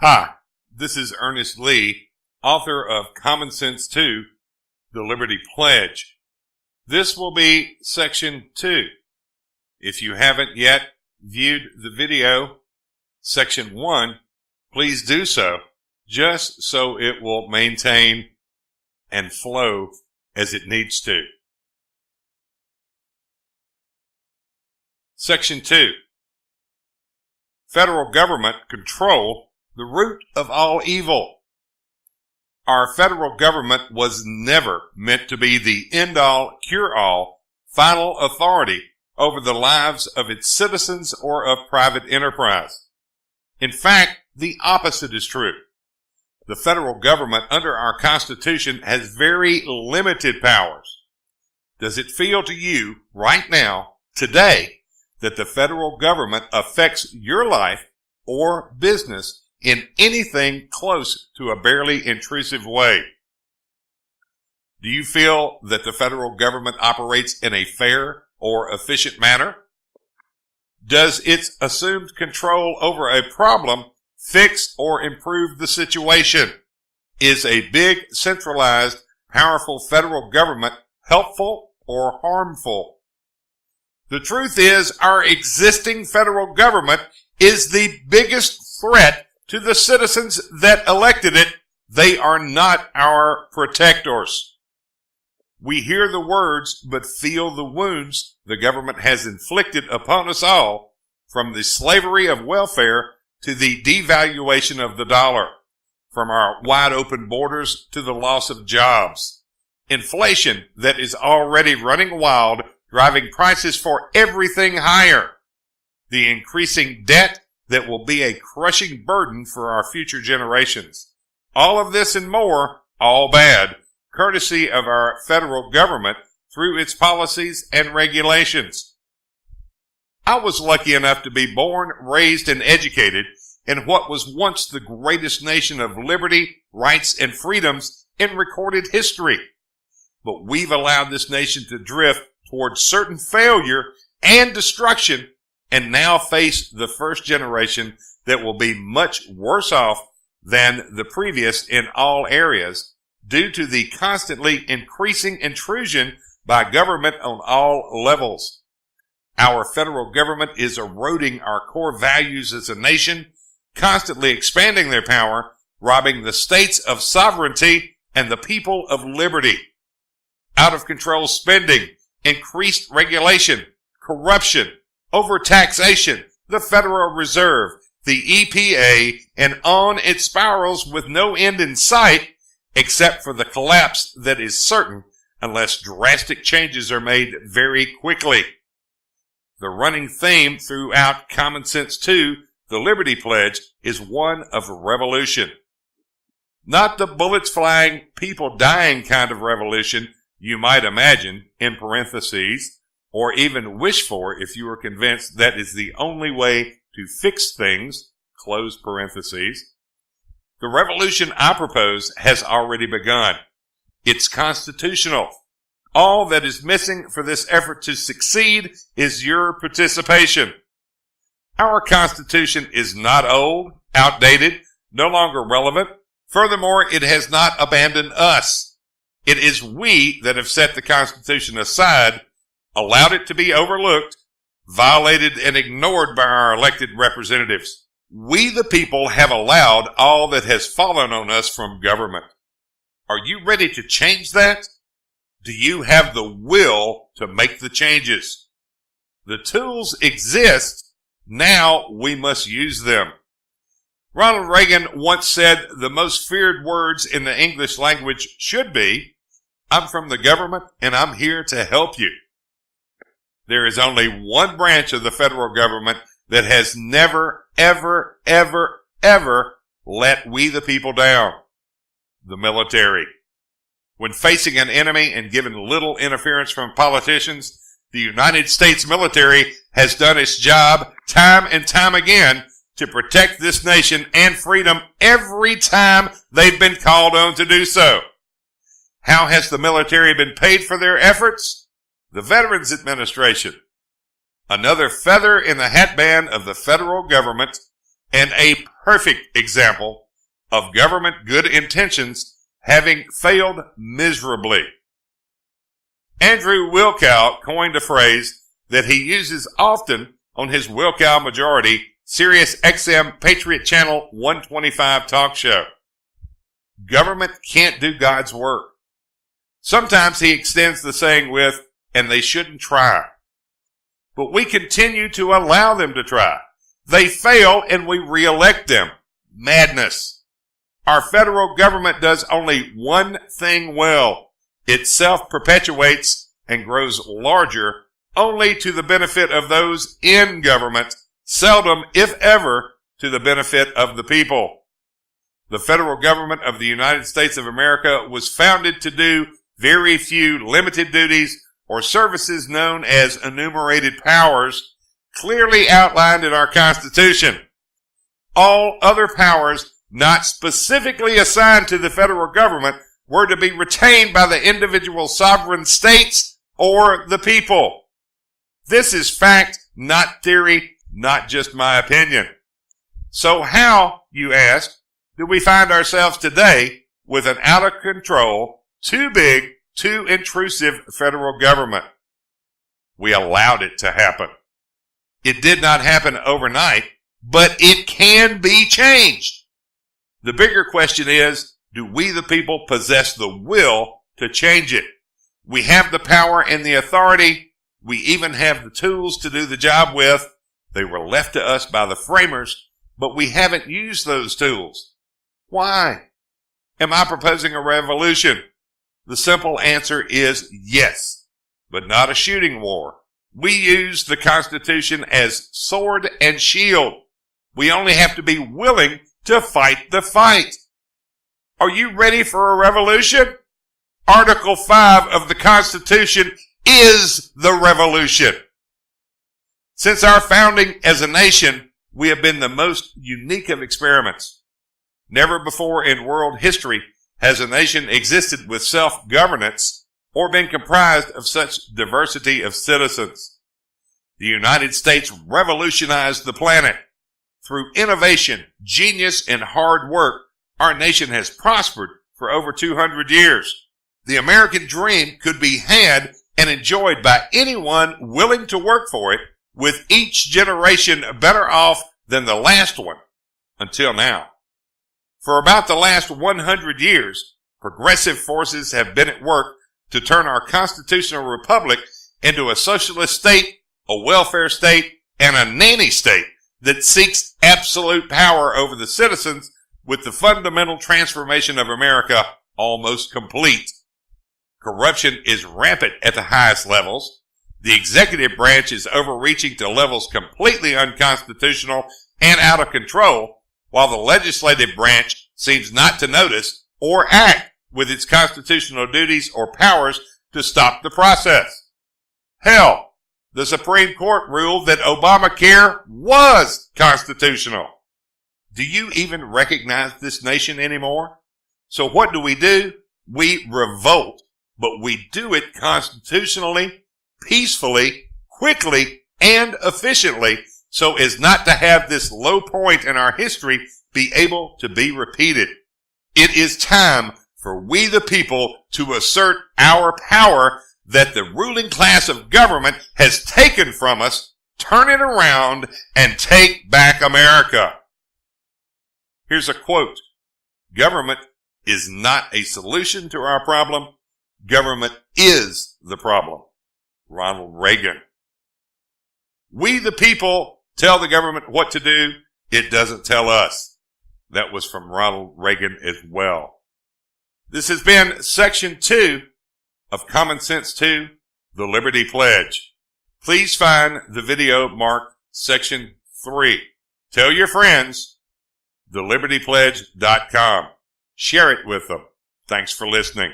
Hi, this is Ernest Lee, author of Common Sense 2, The Liberty Pledge. This will be Section 2. If you haven't yet viewed the video, Section 1, please do so, just so it will maintain and flow as it needs to. Section 2. Federal government control the root of all evil. Our federal government was never meant to be the end-all, cure-all, final authority over the lives of its citizens or of private enterprise. In fact, the opposite is true. The federal government under our Constitution has very limited powers. Does it feel to you right now, today, that the federal government affects your life or business in anything close to a barely intrusive way? Do you feel that the federal government operates in a fair or efficient manner? Does its assumed control over a problem fix or improve the situation? Is a big, centralized, powerful federal government helpful or harmful? The truth is, our existing federal government is the biggest threat to the citizens that elected it. They are not our protectors. We hear the words, but feel the wounds the government has inflicted upon us all, from the slavery of welfare to the devaluation of the dollar, from our wide open borders to the loss of jobs, inflation that is already running wild, driving prices for everything higher, the increasing debt that will be a crushing burden for our future generations. All of this and more, all bad, courtesy of our federal government through its policies and regulations. I was lucky enough to be born, raised, and educated in what was once the greatest nation of liberty, rights, and freedoms in recorded history. But we've allowed this nation to drift towards certain failure and destruction, and now face the first generation that will be much worse off than the previous in all areas, due to the constantly increasing intrusion by government on all levels. Our federal government is eroding our core values as a nation, constantly expanding their power, robbing the states of sovereignty and the people of liberty. Out of control spending, increased regulation, corruption, overtaxation, the Federal Reserve, the EPA, and on it spirals with no end in sight, except for the collapse that is certain unless drastic changes are made very quickly. The running theme throughout Common Sense 2, the Liberty Pledge, is one of revolution. Not the bullets flying, people dying kind of revolution you might imagine, in parentheses, or even wish for if you are convinced that is the only way to fix things, close parentheses. The revolution I propose has already begun. It's constitutional. All that is missing for this effort to succeed is your participation. Our Constitution is not old, outdated, no longer relevant. Furthermore, it has not abandoned us. It is we that have set the Constitution aside, allowed it to be overlooked, violated, and ignored by our elected representatives. We, the people, have allowed all that has fallen on us from government. Are you ready to change that? Do you have the will to make the changes? The tools exist. Now we must use them. Ronald Reagan once said the most feared words in the English language should be, "I'm from the government and I'm here to help you." There is only one branch of the federal government that has never, ever, ever, ever let we the people down: the military. When facing an enemy and given little interference from politicians, the United States military has done its job time and time again to protect this nation and freedom every time they've been called on to do so. How has the military been paid for their efforts? The Veterans Administration. Another feather in the hatband of the federal government, and a perfect example of government good intentions having failed miserably. Andrew Wilkow coined a phrase that he uses often on his Wilkow Majority Sirius XM Patriot Channel 125 talk show. Government can't do God's work. Sometimes he extends the saying with, and they shouldn't try. But we continue to allow them to try. They fail and we re-elect them. Madness. Our federal government does only one thing well. It self-perpetuates and grows larger only to the benefit of those in government, seldom, if ever, to the benefit of the people. The federal government of the United States of America was founded to do very few limited duties or services known as enumerated powers, clearly outlined in our Constitution. All other powers not specifically assigned to the federal government were to be retained by the individual sovereign states or the people. This is fact, not theory, not just my opinion. So how, you ask, do we find ourselves today with an out of control, too big, too intrusive federal government? We allowed it to happen. It did not happen overnight, but it can be changed. The bigger question is, do we the people possess the will to change it? We have the power and the authority. We even have the tools to do the job with. They were left to us by the framers, but we haven't used those tools. Why? Am I proposing a revolution? The simple answer is yes, but not a shooting war. We use the Constitution as sword and shield. We only have to be willing to fight the fight. Are you ready for a revolution? Article 5 of the Constitution is the revolution. Since our founding as a nation, we have been the most unique of experiments. Never before in world history has a nation existed with self-governance or been comprised of such diversity of citizens. The United States revolutionized the planet. Through innovation, genius, and hard work, our nation has prospered for over 200 years. The American dream could be had and enjoyed by anyone willing to work for it, with each generation better off than the last one, until now. For about the last 100 years, progressive forces have been at work to turn our constitutional republic into a socialist state, a welfare state, and a nanny state that seeks absolute power over the citizens, with the fundamental transformation of America almost complete. Corruption is rampant at the highest levels. The executive branch is overreaching to levels completely unconstitutional and out of control, while the legislative branch seems not to notice or act with its constitutional duties or powers to stop the process. Hell, the Supreme Court ruled that Obamacare was constitutional. Do you even recognize this nation anymore? So what do? We revolt, but we do it constitutionally, peacefully, quickly, and efficiently, so as not to have this low point in our history be able to be repeated. It is time for we the people to assert our power that the ruling class of government has taken from us, turn it around, and take back America. Here's a quote. Government is not a solution to our problem. Government is the problem. Ronald Reagan. We the people tell the government what to do. It doesn't tell us. That was from Ronald Reagan as well. This has been Section 2 of Common Sense 2, The Liberty Pledge. Please find the video marked Section 3. Tell your friends, thelibertypledge.com. Share it with them. Thanks for listening.